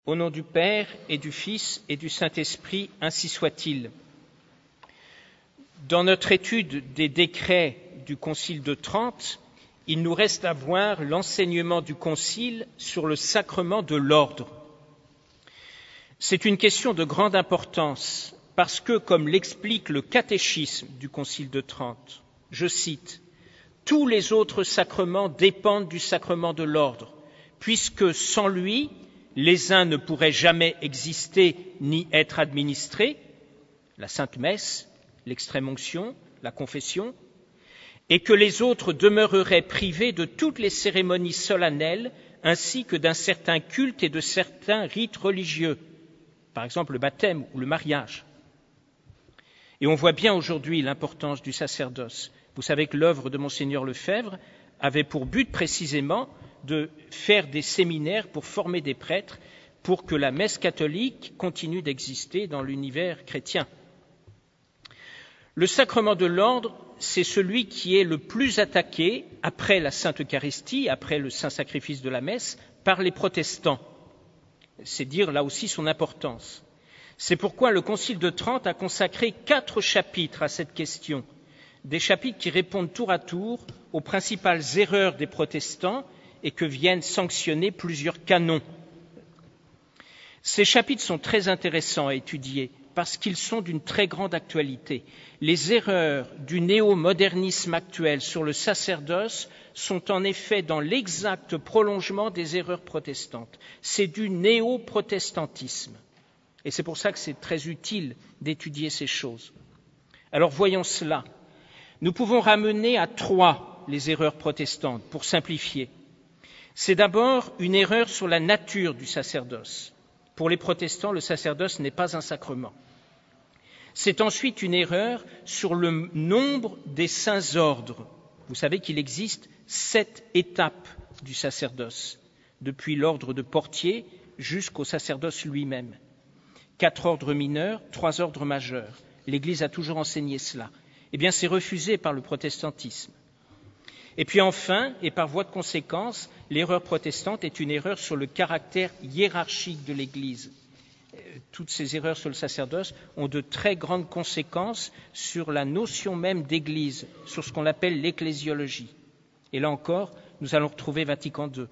Au nom du Père et du Fils et du Saint-Esprit, ainsi soit-il. Dans notre étude des décrets du Concile de Trente, il nous reste à voir l'enseignement du Concile sur le sacrement de l'ordre. C'est une question de grande importance parce que, comme l'explique le catéchisme du Concile de Trente, je cite, « Tous les autres sacrements dépendent du sacrement de l'ordre, puisque sans lui, les uns ne pourraient jamais exister ni être administrés, la Sainte Messe, l'extrême-onction, la confession, et que les autres demeureraient privés de toutes les cérémonies solennelles ainsi que d'un certain culte et de certains rites religieux, par exemple le baptême ou le mariage. Et on voit bien aujourd'hui l'importance du sacerdoce. Vous savez que l'œuvre de Monseigneur Lefebvre avait pour but précisément de faire des séminaires pour former des prêtres pour que la messe catholique continue d'exister dans l'univers chrétien. Le sacrement de l'ordre, c'est celui qui est le plus attaqué après la Sainte Eucharistie, après le saint sacrifice de la messe, par les protestants. C'est dire là aussi son importance. C'est pourquoi le Concile de Trente a consacré 4 chapitres à cette question, des chapitres qui répondent tour à tour aux principales erreurs des protestants et que viennent sanctionner plusieurs canons. Ces chapitres sont très intéressants à étudier parce qu'ils sont d'une très grande actualité. Les erreurs du néo-modernisme actuel sur le sacerdoce sont en effet dans l'exact prolongement des erreurs protestantes. C'est du néo-protestantisme. Et c'est pour ça que c'est très utile d'étudier ces choses. Alors voyons cela. Nous pouvons ramener à 3 les erreurs protestantes, pour simplifier. C'est d'abord une erreur sur la nature du sacerdoce. Pour les protestants, le sacerdoce n'est pas un sacrement. C'est ensuite une erreur sur le nombre des saints ordres. Vous savez qu'il existe 7 étapes du sacerdoce, depuis l'ordre de portier jusqu'au sacerdoce lui-même. 4 ordres mineurs, 3 ordres majeurs. L'Église a toujours enseigné cela. Eh bien, c'est refusé par le protestantisme. Et puis enfin, et par voie de conséquence, l'erreur protestante est une erreur sur le caractère hiérarchique de l'Église. Toutes ces erreurs sur le sacerdoce ont de très grandes conséquences sur la notion même d'Église, sur ce qu'on appelle l'ecclésiologie. Et là encore, nous allons retrouver Vatican II.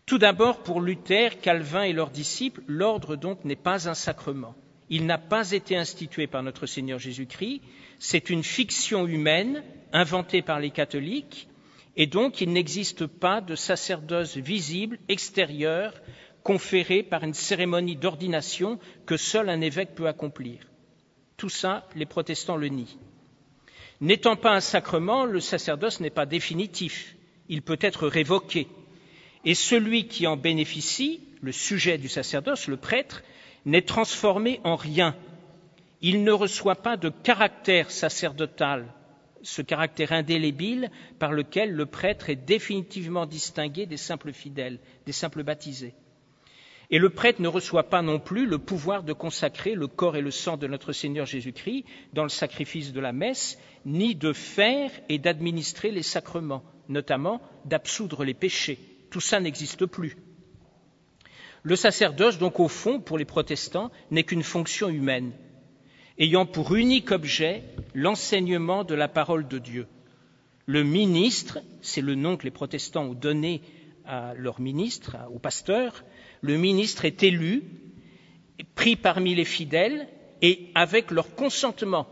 Tout d'abord, pour Luther, Calvin et leurs disciples, l'ordre donc n'est pas un sacrement. Il n'a pas été institué par notre Seigneur Jésus-Christ, c'est une fiction humaine inventée par les catholiques, et donc il n'existe pas de sacerdoce visible, extérieur, conféré par une cérémonie d'ordination que seul un évêque peut accomplir. Tout ça, les protestants le nient. N'étant pas un sacrement, le sacerdoce n'est pas définitif, il peut être révoqué. Et celui qui en bénéficie, le sujet du sacerdoce, le prêtre, n'est transformé en rien. Il ne reçoit pas de caractère sacerdotal, ce caractère indélébile par lequel le prêtre est définitivement distingué des simples fidèles, des simples baptisés. Et le prêtre ne reçoit pas non plus le pouvoir de consacrer le corps et le sang de notre Seigneur Jésus-Christ dans le sacrifice de la messe, ni de faire et d'administrer les sacrements, notamment d'absoudre les péchés. Tout ça n'existe plus. Le sacerdoce, donc au fond, pour les protestants, n'est qu'une fonction humaine, ayant pour unique objet l'enseignement de la parole de Dieu. Le ministre, c'est le nom que les protestants ont donné à leur ministre, au pasteur, le ministre est élu, pris parmi les fidèles et avec leur consentement.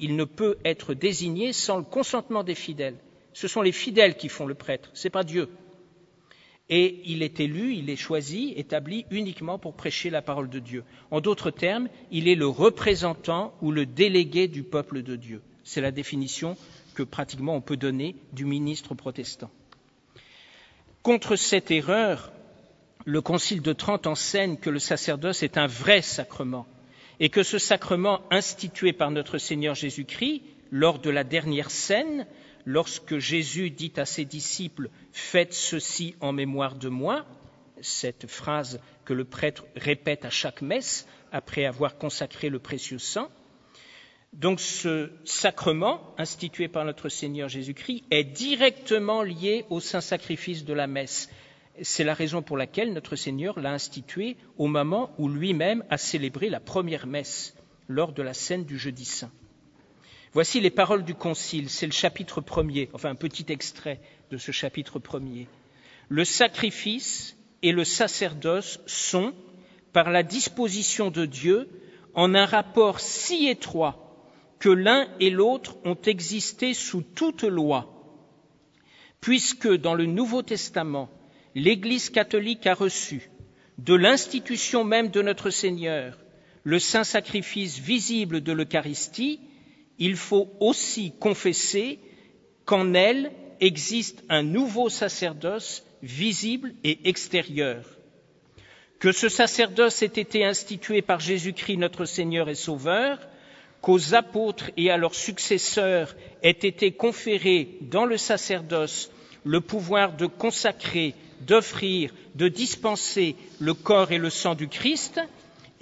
Il ne peut être désigné sans le consentement des fidèles. Ce sont les fidèles qui font le prêtre, ce n'est pas Dieu. Et il est élu, il est choisi, établi uniquement pour prêcher la parole de Dieu. En d'autres termes, il est le représentant ou le délégué du peuple de Dieu. C'est la définition que pratiquement on peut donner du ministre protestant. Contre cette erreur, le Concile de Trente enseigne que le sacerdoce est un vrai sacrement et que ce sacrement institué par notre Seigneur Jésus-Christ lors de la dernière scène, lorsque Jésus dit à ses disciples « Faites ceci en mémoire de moi », cette phrase que le prêtre répète à chaque messe après avoir consacré le précieux sang. Donc ce sacrement institué par notre Seigneur Jésus-Christ est directement lié au saint sacrifice de la messe. C'est la raison pour laquelle notre Seigneur l'a institué au moment où lui-même a célébré la première messe lors de la scène du Jeudi Saint. Voici les paroles du Concile, c'est le chapitre 1er, enfin un petit extrait de ce chapitre 1er. Le sacrifice et le sacerdoce sont, par la disposition de Dieu, en un rapport si étroit que l'un et l'autre ont existé sous toute loi, puisque dans le Nouveau Testament, l'Église catholique a reçu, de l'institution même de notre Seigneur, le saint sacrifice visible de l'Eucharistie, il faut aussi confesser qu'en elle existe un nouveau sacerdoce visible et extérieur. Que ce sacerdoce ait été institué par Jésus-Christ notre Seigneur et Sauveur, qu'aux apôtres et à leurs successeurs ait été conféré dans le sacerdoce le pouvoir de consacrer, d'offrir, de dispenser le corps et le sang du Christ,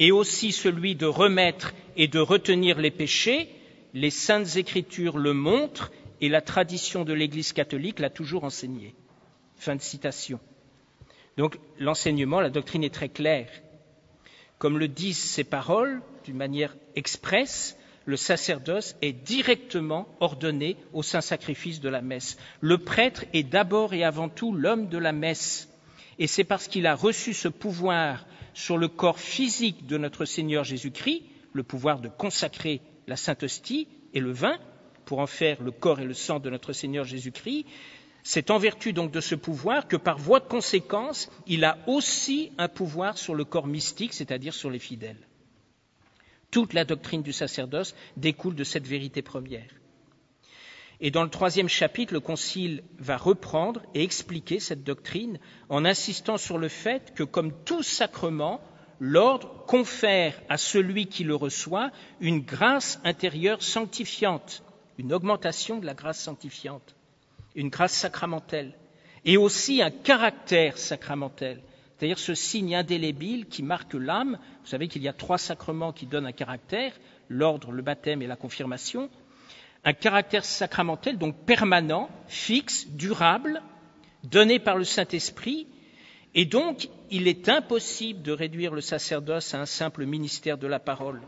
et aussi celui de remettre et de retenir les péchés, les Saintes Écritures le montrent et la tradition de l'Église catholique l'a toujours enseigné. Fin de citation. Donc l'enseignement, la doctrine est très claire. Comme le disent ces paroles, d'une manière expresse, le sacerdoce est directement ordonné au saint sacrifice de la messe. Le prêtre est d'abord et avant tout l'homme de la messe. Et c'est parce qu'il a reçu ce pouvoir sur le corps physique de notre Seigneur Jésus-Christ, le pouvoir de consacrer la Sainte Hostie et le vin, pour en faire le corps et le sang de notre Seigneur Jésus-Christ, c'est en vertu donc de ce pouvoir que par voie de conséquence, il a aussi un pouvoir sur le corps mystique, c'est-à-dire sur les fidèles. Toute la doctrine du sacerdoce découle de cette vérité première. Et dans le 3e chapitre, le Concile va reprendre et expliquer cette doctrine en insistant sur le fait que, comme tout sacrement, l'ordre confère à celui qui le reçoit une grâce intérieure sanctifiante, une augmentation de la grâce sanctifiante, une grâce sacramentelle, et aussi un caractère sacramentel, c'est-à-dire ce signe indélébile qui marque l'âme. Vous savez qu'il y a 3 sacrements qui donnent un caractère, l'ordre, le baptême et la confirmation. Un caractère sacramentel, donc permanent, fixe, durable, donné par le Saint-Esprit. Et donc, il est impossible de réduire le sacerdoce à un simple ministère de la parole.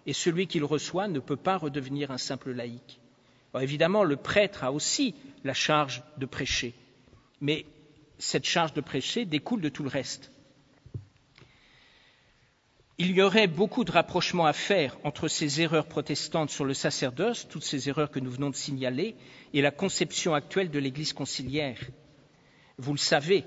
Et celui qui le reçoit ne peut pas redevenir un simple laïc. Alors, évidemment, le prêtre a aussi la charge de prêcher. Mais cette charge de prêcher découle de tout le reste. Il y aurait beaucoup de rapprochements à faire entre ces erreurs protestantes sur le sacerdoce, toutes ces erreurs que nous venons de signaler, et la conception actuelle de l'Église conciliaire. Vous le savez,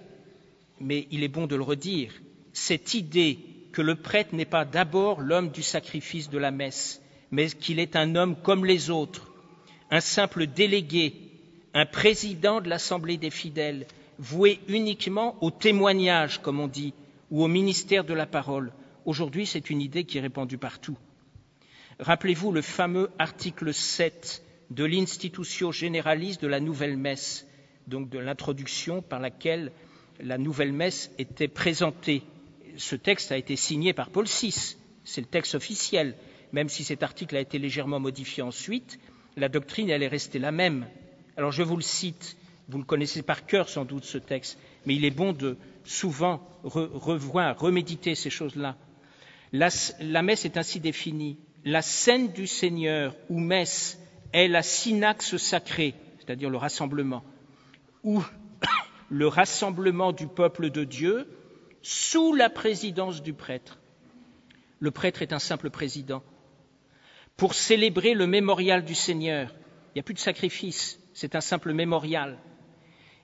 mais il est bon de le redire, cette idée que le prêtre n'est pas d'abord l'homme du sacrifice de la messe, mais qu'il est un homme comme les autres, un simple délégué, un président de l'Assemblée des fidèles, voué uniquement au témoignage, comme on dit, ou au ministère de la parole. Aujourd'hui, c'est une idée qui est répandue partout. Rappelez-vous le fameux article 7 de l'Institutio Generalis de la Nouvelle Messe, donc de l'introduction par laquelle la Nouvelle Messe était présentée. Ce texte a été signé par Paul VI, c'est le texte officiel. Même si cet article a été légèrement modifié ensuite, la doctrine, elle est restée la même. Alors je vous le cite, vous le connaissez par cœur sans doute ce texte, mais il est bon de souvent revoir, reméditer ces choses-là. La messe est ainsi définie. La scène du Seigneur ou messe est la synaxe sacrée, c'est-à-dire le rassemblement, ou le rassemblement du peuple de Dieu sous la présidence du prêtre. Le prêtre est un simple président. Pour célébrer le mémorial du Seigneur, il n'y a plus de sacrifice, c'est un simple mémorial.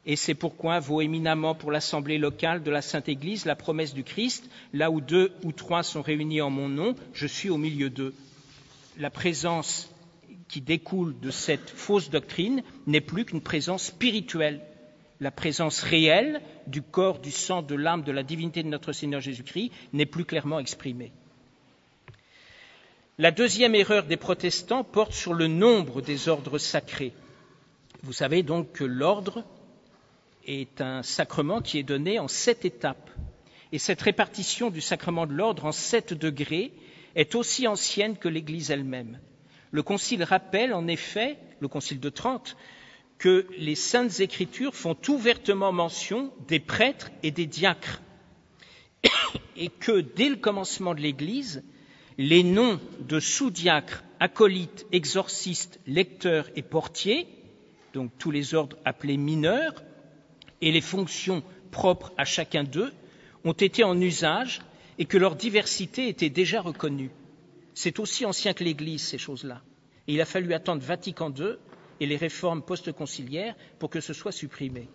Et c'est pourquoi vaut éminemment pour l'assemblée locale de la Sainte Église la promesse du Christ, là où 2 ou 3 sont réunis en mon nom, je suis au milieu d'eux. La présence qui découle de cette fausse doctrine n'est plus qu'une présence spirituelle. La présence réelle du corps, du sang, de l'âme, de la divinité de notre Seigneur Jésus-Christ n'est plus clairement exprimée. La deuxième erreur des protestants porte sur le nombre des ordres sacrés. Vous savez donc que l'ordre est un sacrement qui est donné en 7 étapes. Et cette répartition du sacrement de l'ordre en 7 degrés est aussi ancienne que l'Église elle-même. Le Concile rappelle en effet, le Concile de Trente, que les Saintes Écritures font ouvertement mention des prêtres et des diacres, et que dès le commencement de l'Église, les noms de sous-diacres, acolytes, exorcistes, lecteurs et portiers, donc tous les ordres appelés mineurs, et les fonctions propres à chacun d'eux, ont été en usage et que leur diversité était déjà reconnue. C'est aussi ancien que l'Église, ces choses-là. Et il a fallu attendre Vatican II et les réformes post-conciliaires pour que ce soit supprimé.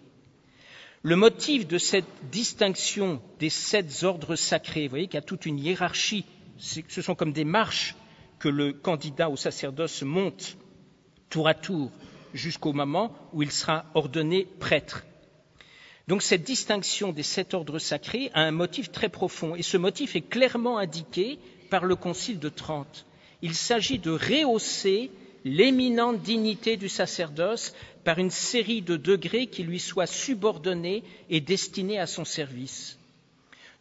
Le motif de cette distinction des 7 ordres sacrés, vous voyez qu'il y a toute une hiérarchie, ce sont comme des marches que le candidat au sacerdoce monte tour à tour jusqu'au moment où il sera ordonné prêtre. Donc cette distinction des 7 ordres sacrés a un motif très profond, et ce motif est clairement indiqué par le Concile de Trente. Il s'agit de rehausser l'éminente dignité du sacerdoce par une série de degrés qui lui soient subordonnés et destinés à son service.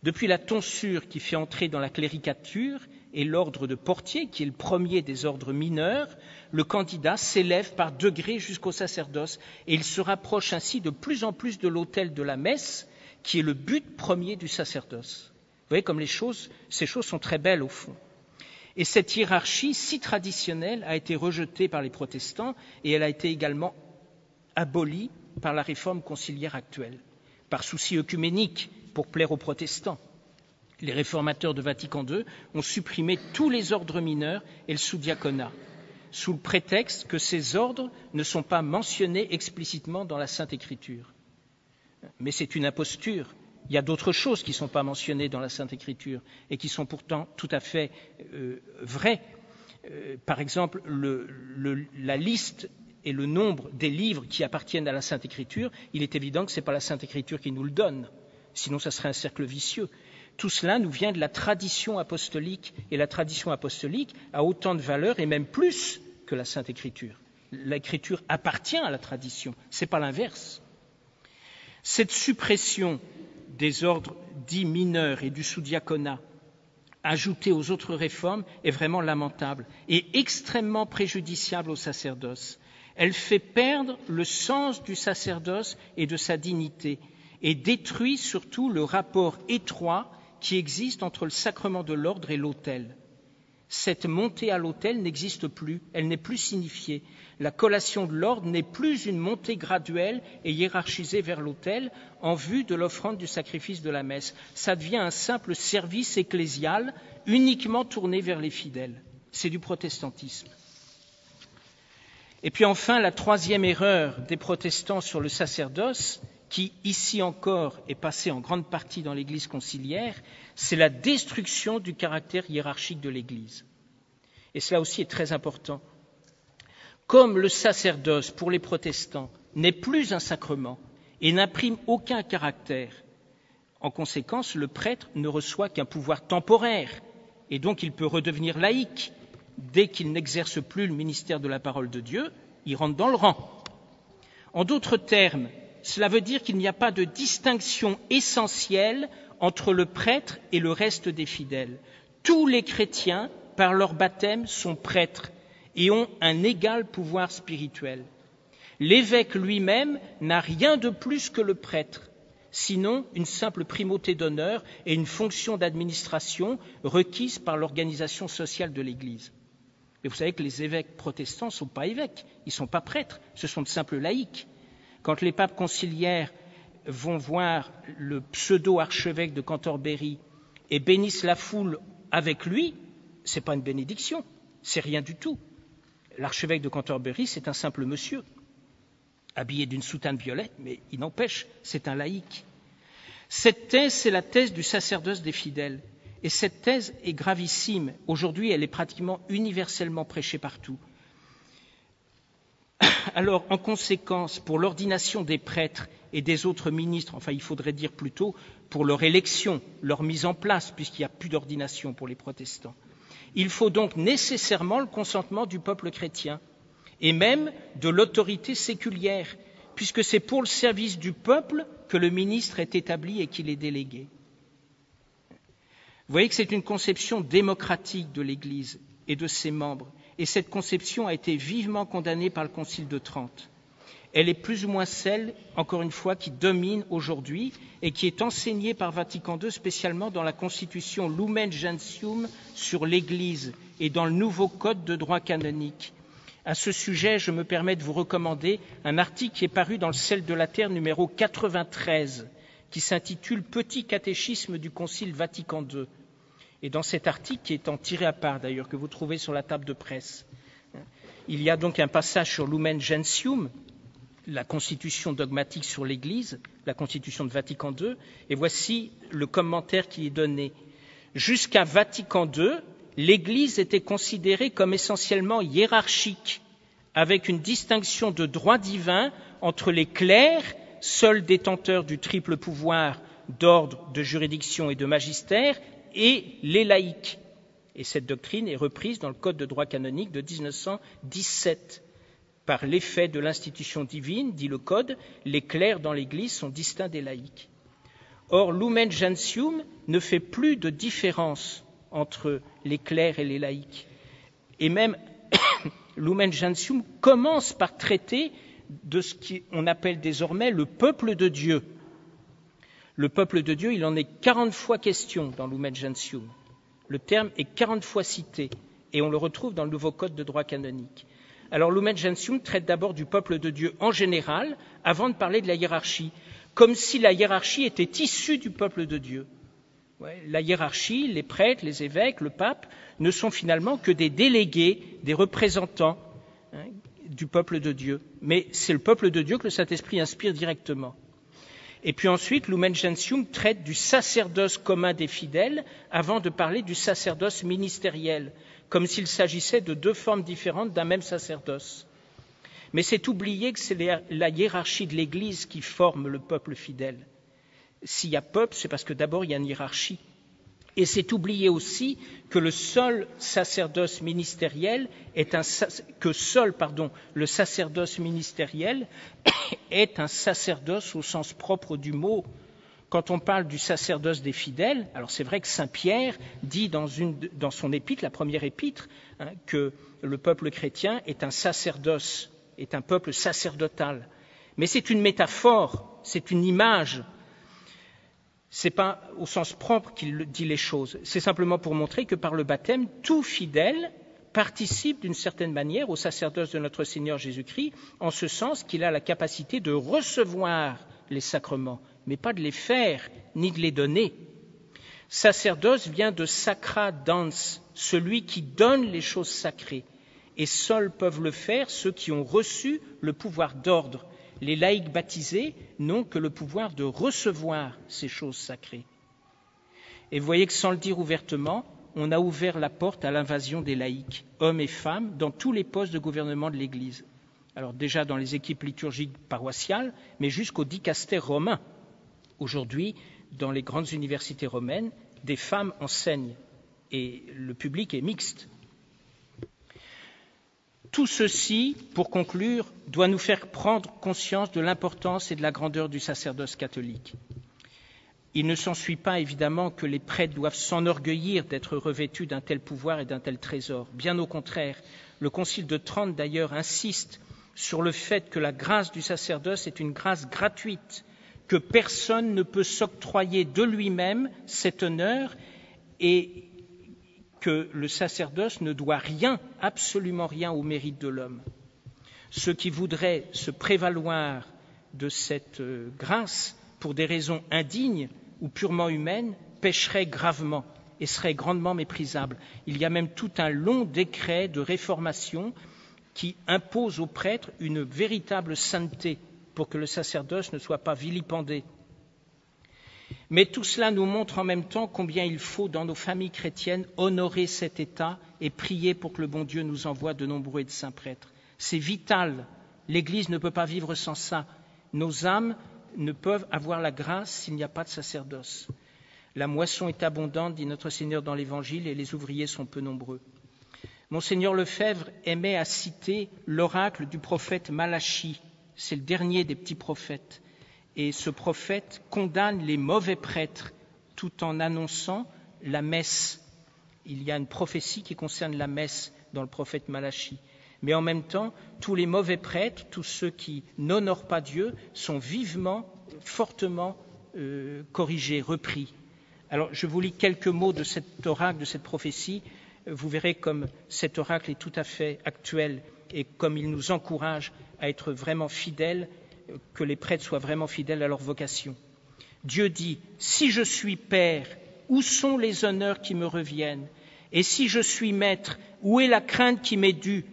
Depuis la tonsure qui fait entrer dans la cléricature et l'ordre de portier, qui est le premier des ordres mineurs, le candidat s'élève par degrés jusqu'au sacerdoce et il se rapproche ainsi de plus en plus de l'autel de la messe, qui est le but premier du sacerdoce. Vous voyez comme ces choses sont très belles au fond. Et cette hiérarchie si traditionnelle a été rejetée par les protestants et elle a été également abolie par la réforme conciliaire actuelle, par souci œcuménique pour plaire aux protestants. Les réformateurs de Vatican II ont supprimé tous les ordres mineurs et le sous-diaconat, sous le prétexte que ces ordres ne sont pas mentionnés explicitement dans la Sainte Écriture. Mais c'est une imposture. Il y a d'autres choses qui ne sont pas mentionnées dans la Sainte Écriture et qui sont pourtant tout à fait vraies. Par exemple, la liste et le nombre des livres qui appartiennent à la Sainte Écriture, il est évident que ce n'est pas la Sainte Écriture qui nous le donne, sinon ça serait un cercle vicieux. Tout cela nous vient de la tradition apostolique, et la tradition apostolique a autant de valeur et même plus que la Sainte Écriture. L'Écriture appartient à la tradition, ce n'est pas l'inverse. Cette suppression des ordres dits mineurs et du sous-diaconat, ajoutée aux autres réformes, est vraiment lamentable et extrêmement préjudiciable au sacerdoce. Elle fait perdre le sens du sacerdoce et de sa dignité et détruit surtout le rapport étroit qui existe entre le sacrement de l'ordre et l'autel. Cette montée à l'autel n'existe plus, elle n'est plus signifiée. La collation de l'ordre n'est plus une montée graduelle et hiérarchisée vers l'autel en vue de l'offrande du sacrifice de la messe. Ça devient un simple service ecclésial uniquement tourné vers les fidèles. C'est du protestantisme. Et puis enfin, la troisième erreur des protestants sur le sacerdoce, qui ici encore est passée en grande partie dans l'Église conciliaire, c'est la destruction du caractère hiérarchique de l'Église. Et cela aussi est très important. Comme le sacerdoce pour les protestants n'est plus un sacrement et n'imprime aucun caractère, en conséquence, le prêtre ne reçoit qu'un pouvoir temporaire et donc il peut redevenir laïque. Dès qu'il n'exerce plus le ministère de la parole de Dieu, il rentre dans le rang. En d'autres termes, cela veut dire qu'il n'y a pas de distinction essentielle entre le prêtre et le reste des fidèles. Tous les chrétiens, par leur baptême, sont prêtres et ont un égal pouvoir spirituel. L'évêque lui-même n'a rien de plus que le prêtre, sinon une simple primauté d'honneur et une fonction d'administration requise par l'organisation sociale de l'Église. Mais vous savez que les évêques protestants ne sont pas évêques, ils ne sont pas prêtres, ce sont de simples laïcs. Quand les papes conciliaires vont voir le pseudo-archevêque de Cantorbéry et bénissent la foule avec lui, ce n'est pas une bénédiction, c'est rien du tout. L'archevêque de Cantorbéry, c'est un simple monsieur, habillé d'une soutane violette, mais il n'empêche, c'est un laïc. Cette thèse, c'est la thèse du sacerdoce des fidèles. Et cette thèse est gravissime. Aujourd'hui, elle est pratiquement universellement prêchée partout. Alors, en conséquence, pour l'ordination des prêtres et des autres ministres, enfin, il faudrait dire plutôt pour leur élection, leur mise en place, puisqu'il n'y a plus d'ordination pour les protestants, il faut donc nécessairement le consentement du peuple chrétien et même de l'autorité séculière, puisque c'est pour le service du peuple que le ministre est établi et qu'il est délégué. Vous voyez que c'est une conception démocratique de l'Église et de ses membres, et cette conception a été vivement condamnée par le Concile de Trente. Elle est plus ou moins celle, encore une fois, qui domine aujourd'hui et qui est enseignée par Vatican II, spécialement dans la Constitution Lumen Gentium sur l'Église et dans le nouveau Code de droit canonique. À ce sujet, je me permets de vous recommander un article qui est paru dans le Sel de la Terre numéro 93, qui s'intitule « Petit catéchisme du Concile Vatican II ». Et dans cet article, qui est en tiré à part d'ailleurs, que vous trouvez sur la table de presse, il y a donc un passage sur Lumen Gentium, la constitution dogmatique sur l'Église, la constitution de Vatican II, et voici le commentaire qui est donné. Jusqu'à Vatican II, l'Église était considérée comme essentiellement hiérarchique, avec une distinction de droit divin entre les clercs, seuls détenteurs du triple pouvoir d'ordre, de juridiction et de magistère, et les laïcs. Et cette doctrine est reprise dans le Code de droit canonique de 1917. Par l'effet de l'institution divine, dit le Code, les clercs dans l'Église sont distincts des laïcs. Or, Lumen Gentium ne fait plus de différence entre les clercs et les laïcs. Et même, Lumen Gentium commence par traiter de ce qu'on appelle désormais le peuple de Dieu. Le peuple de Dieu, il en est 40 fois question dans Lumen Gentium. Le terme est 40 fois cité et on le retrouve dans le nouveau Code de droit canonique. Alors, Lumen Gentium traite d'abord du peuple de Dieu en général, avant de parler de la hiérarchie, comme si la hiérarchie était issue du peuple de Dieu. La hiérarchie, les prêtres, les évêques, le pape, ne sont finalement que des délégués, des représentants du peuple de Dieu. Mais c'est le peuple de Dieu que le Saint-Esprit inspire directement. Et puis ensuite, Lumen Gentium traite du sacerdoce commun des fidèles, avant de parler du sacerdoce ministériel, comme s'il s'agissait de deux formes différentes d'un même sacerdoce. Mais c'est oublier que c'est la hiérarchie de l'Église qui forme le peuple fidèle. S'il y a peuple, c'est parce que d'abord il y a une hiérarchie. Et c'est oublier aussi que le sacerdoce ministériel est un sacerdoce au sens propre du mot. Quand on parle du sacerdoce des fidèles, alors c'est vrai que saint Pierre dit dans son épître, la première épître, que le peuple chrétien est un sacerdoce, est un peuple sacerdotal. Mais c'est une métaphore, c'est une image. C'est pas au sens propre qu'il dit les choses. C'est simplement pour montrer que par le baptême, tout fidèle participe d'une certaine manière au sacerdoce de notre Seigneur Jésus-Christ, en ce sens qu'il a la capacité de recevoir les sacrements, mais pas de les faire, ni de les donner. Sacerdoce vient de sacra dans, celui qui donne les choses sacrées. Et seuls peuvent le faire ceux qui ont reçu le pouvoir d'ordre. Les laïcs baptisés n'ont que le pouvoir de recevoir ces choses sacrées. Et vous voyez que sans le dire ouvertement, on a ouvert la porte à l'invasion des laïcs, hommes et femmes, dans tous les postes de gouvernement de l'Église. Alors déjà dans les équipes liturgiques paroissiales, mais jusqu'au dicaster romain. Aujourd'hui, dans les grandes universités romaines, des femmes enseignent et le public est mixte. Tout ceci, pour conclure, doit nous faire prendre conscience de l'importance et de la grandeur du sacerdoce catholique. Il ne s'ensuit pas, évidemment, que les prêtres doivent s'enorgueillir d'être revêtus d'un tel pouvoir et d'un tel trésor. Bien au contraire, le Concile de Trente, d'ailleurs, insiste sur le fait que la grâce du sacerdoce est une grâce gratuite, que personne ne peut s'octroyer de lui-même cet honneur et que le sacerdoce ne doit rien, absolument rien au mérite de l'homme. Ceux qui voudraient se prévaloir de cette grâce pour des raisons indignes ou purement humaines pécheraient gravement et seraient grandement méprisables. Il y a même tout un long décret de réformation qui impose aux prêtres une véritable sainteté pour que le sacerdoce ne soit pas vilipendé. Mais tout cela nous montre en même temps combien il faut, dans nos familles chrétiennes, honorer cet état et prier pour que le bon Dieu nous envoie de nombreux et de saints prêtres. C'est vital. L'Église ne peut pas vivre sans ça. Nos âmes ne peuvent avoir la grâce s'il n'y a pas de sacerdoce. La moisson est abondante, dit notre Seigneur dans l'Évangile, et les ouvriers sont peu nombreux. Monseigneur Lefebvre aimait à citer l'oracle du prophète Malachie. C'est le dernier des petits prophètes. Et ce prophète condamne les mauvais prêtres tout en annonçant la messe. Il y a une prophétie qui concerne la messe dans le prophète Malachie. Mais en même temps, tous les mauvais prêtres, tous ceux qui n'honorent pas Dieu, sont vivement, fortement corrigés, repris. Alors, je vous lis quelques mots de cet oracle, de cette prophétie. Vous verrez comme cet oracle est tout à fait actuel et comme il nous encourage à être vraiment fidèles, que les prêtres soient vraiment fidèles à leur vocation. Dieu dit, « Si je suis père, où sont les honneurs qui me reviennent? Et si je suis maître, où est la crainte qui m'est due?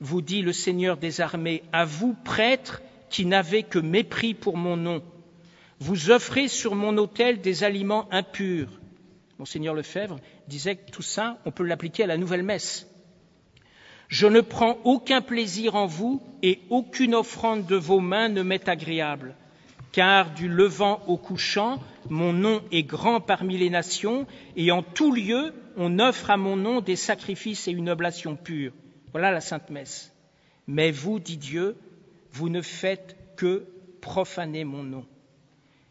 Vous dit le Seigneur des armées, à vous, prêtres, qui n'avez que mépris pour mon nom. Vous offrez sur mon autel des aliments impurs. » Monseigneur Lefebvre disait que tout ça, on peut l'appliquer à la nouvelle messe. « Je ne prends aucun plaisir en vous et aucune offrande de vos mains ne m'est agréable. Car du levant au couchant, mon nom est grand parmi les nations et en tout lieu, on offre à mon nom des sacrifices et une oblation pure. » Voilà la Sainte Messe. « Mais vous, dit Dieu, vous ne faites que profaner mon nom. »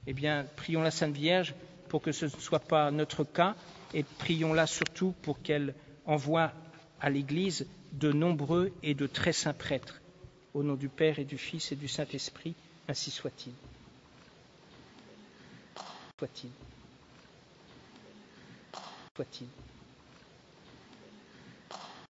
Eh bien, prions la Sainte Vierge pour que ce ne soit pas notre cas et prions-la surtout pour qu'elle envoie à l'Église de nombreux et de très saints prêtres. Au nom du Père et du Fils et du Saint-Esprit, ainsi soit-il. Soit-il. Soit-il.